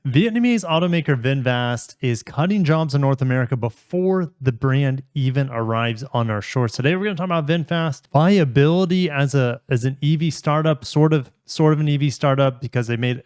Vietnamese automaker VinFast is cutting jobs in North America before the brand even arrives on our shores. Today we're going to talk about VinFast viability as an EV startup, sort of an EV startup because they made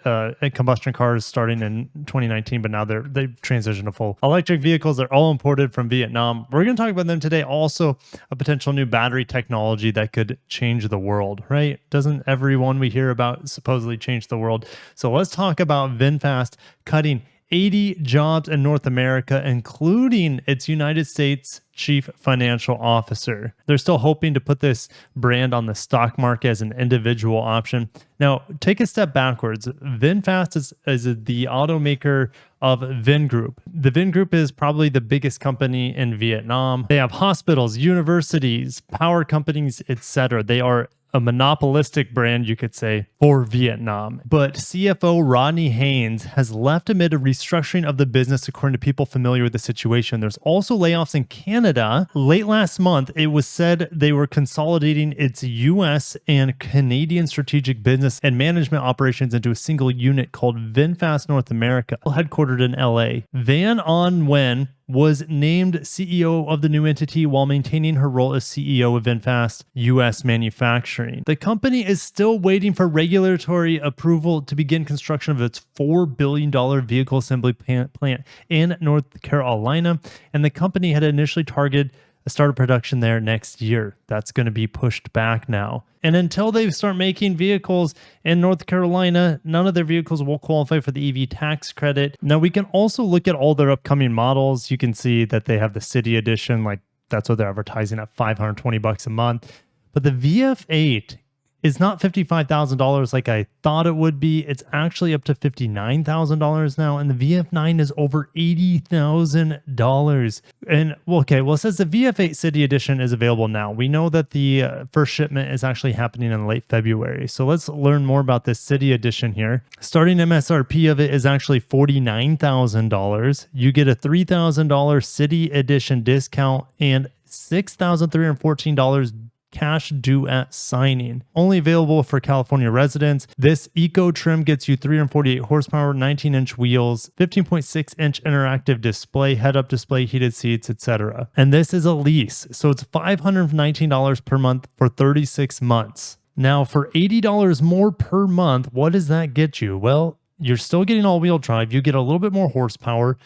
combustion cars starting in 2019, but now they've transitioned to full electric vehicles. They're all imported from Vietnam. We're going to talk about them today. Also, a potential new battery technology that could change the world, right? Doesn't everyone we hear about supposedly change the world? So let's talk about VinFast cutting 80 jobs in North America, including its United States chief financial officer. They're still hoping to put this brand on the stock market as an individual option. Now, take a step backwards. VinFast is the automaker of Vingroup. The Vingroup is probably the biggest company in Vietnam. They have hospitals, universities, power companies, etc. They are a monopolistic brand, you could say, for Vietnam. But CFO Rodney Haynes has left amid a restructuring of the business, according to people familiar with the situation. There's also layoffs in Canada. Late last month, it was said they were consolidating its US and Canadian strategic business and management operations into a single unit called VinFast North America, headquartered in LA. Van On Wen was named CEO of the new entity while maintaining her role as CEO of VinFast US Manufacturing. The company is still waiting for regulatory approval to begin construction of its $4 billion vehicle assembly plant in North Carolina, and the company had initially targeted a start of production there next year. That's going to be pushed back now. And until they start making vehicles in North Carolina, none of their vehicles will qualify for the EV tax credit. Now, we can also look at all their upcoming models. You can see that they have the City Edition, like that's what they're advertising at $520 a month. But the VF8 is not $55,000 like I thought it would be. It's actually up to $59,000 now, and the VF9 is over $80,000. And okay, well, it says the VF8 City Edition is available now. We know that the first shipment is actually happening in late February. So let's learn more about this City Edition here. Starting MSRP of it is actually $49,000. You get a $3,000 City Edition discount and $6,314 cash due at signing. Only available for California residents. This eco trim gets you 348 horsepower, 19-inch wheels, 15.6-inch interactive display, head-up display, heated seats, etc. And this is a lease, so it's $519 per month for 36 months. Now, for $80 more per month, what does that get you? Well, you're still getting all-wheel drive. You get a little bit more horsepower,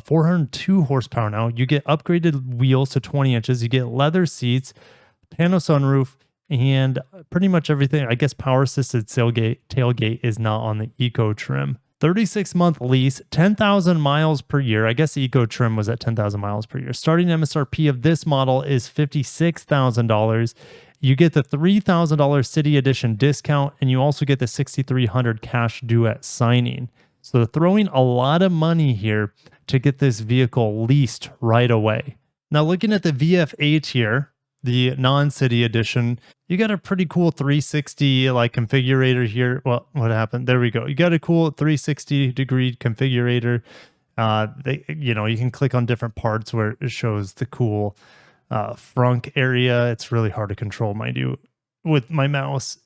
402 horsepower now. You get upgraded wheels to 20 inches. You get leather seats, pano sunroof, and pretty much everything. I guess power assisted tailgate is not on the eco trim. 36-month lease, 10,000 miles per year. I guess the eco trim was at 10,000 miles per year. Starting MSRP of this model is $56,000. You get the $3,000 City Edition discount, and you also get the $6,300 cash due at signing. So they're throwing a lot of money here to get this vehicle leased right away. Now, looking at the VF8 here, the non-City Edition, you got a pretty cool 360 like configurator here. Well, what happened? There we go. You got a cool 360 degree configurator. You can click on different parts where it shows the cool frunk area. It's really hard to control, mind you, with my mouse.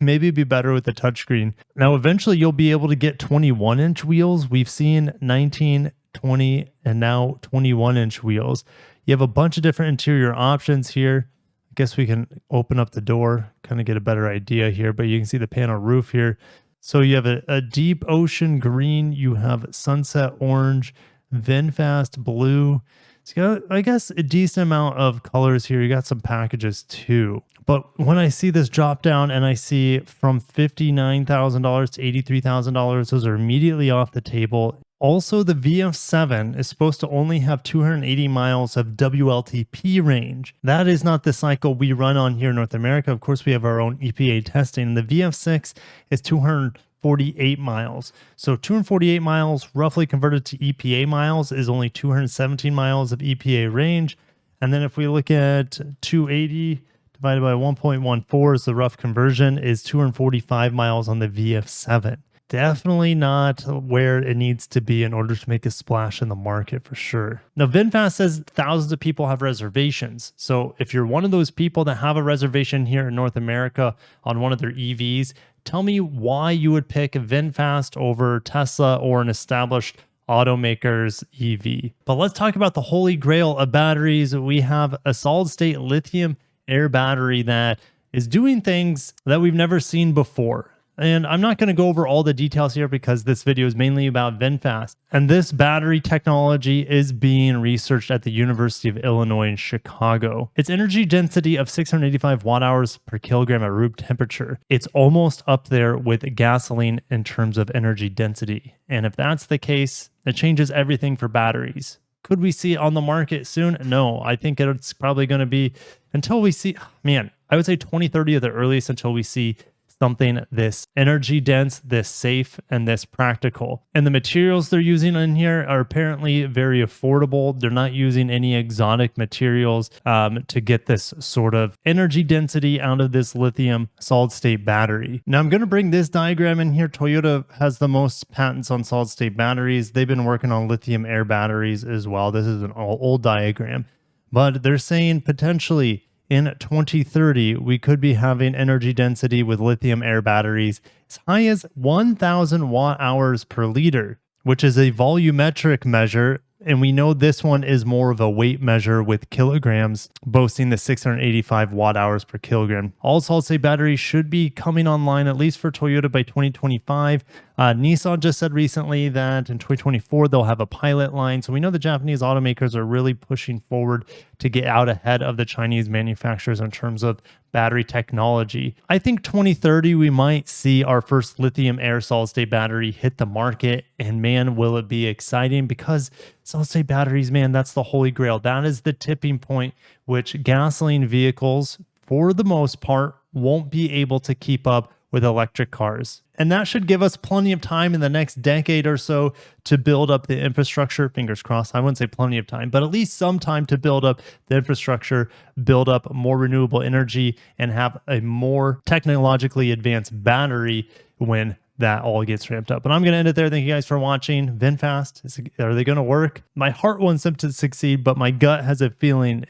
Maybe it'd be better with the touchscreen. Now, eventually you'll be able to get 21-inch wheels. We've seen 19, 20, and now 21-inch wheels. You have a bunch of different interior options here. I guess we can open up the door, kind of get a better idea here, but you can see the panel roof here. So you have a deep ocean green, you have sunset orange, VinFast blue. So you got, I guess, a decent amount of colors here. You got some packages too. But when I see this drop down and I see from $59,000 to $83,000, those are immediately off the table. Also, the VF7 is supposed to only have 280 miles of WLTP range. That is not the cycle we run on here in North America. Of course, we have our own EPA testing. The VF6 is 248 miles. So 248 miles, roughly converted to EPA miles, is only 217 miles of EPA range. And then if we look at 280 divided by 1.14 is the rough conversion, is 245 miles on the VF7. definitely not where it needs to be in order to make a splash in the market for sure. Now, VinFast says thousands of people have reservations. So if you're one of those people that have a reservation here in North America on one of their EVs, tell me why you would pick VinFast over Tesla or an established automaker's EV. But let's talk about the holy grail of batteries. We have a solid state lithium air battery that is doing things that we've never seen before. And I'm not going to go over all the details here because this video is mainly about VinFast. And this battery technology is being researched at the University of Illinois in Chicago. Its energy density of 685 watt hours per kilogram at room temperature. It's almost up there with gasoline in terms of energy density. And if that's the case, it changes everything for batteries. Could we see it on the market soon? No, I think it's probably going to be until we see, man, I would say 2030 at the earliest until we see something this energy dense, this safe, and this practical. And the materials they're using in here are apparently very affordable. They're not using any exotic materials to get this sort of energy density out of this lithium solid state battery. Now I'm going to bring this diagram in here. Toyota has the most patents on solid state batteries. They've been working on lithium air batteries as well. This is an old diagram, but they're saying potentially in 2030, we could be having energy density with lithium air batteries as high as 1,000 watt hours per liter, which is a volumetric measure. And we know this one is more of a weight measure with kilograms, boasting the 685 watt hours per kilogram. All solid state batteries should be coming online, at least for Toyota, by 2025. Nissan just said recently that in 2024, they'll have a pilot line. So we know the Japanese automakers are really pushing forward to get out ahead of the Chinese manufacturers in terms of battery technology. I think 2030, we might see our first lithium air solid state battery hit the market. And man, will it be exciting, because solid state batteries, man, that's the holy grail. That is the tipping point, which gasoline vehicles, for the most part, won't be able to keep up with electric cars. And that should give us plenty of time in the next decade or so to build up the infrastructure. Fingers crossed. I wouldn't say plenty of time, but at least some time to build up the infrastructure, build up more renewable energy, and have a more technologically advanced battery when that all gets ramped up. But I'm going to end it there. Thank you guys for watching. VinFast, are they going to work? My heart wants them to succeed, but my gut has a feeling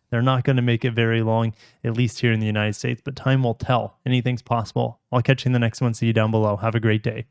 they're not going to make it very long, at least here in the United States, but time will tell. Anything's possible. I'll catch you in the next one. See you down below. Have a great day.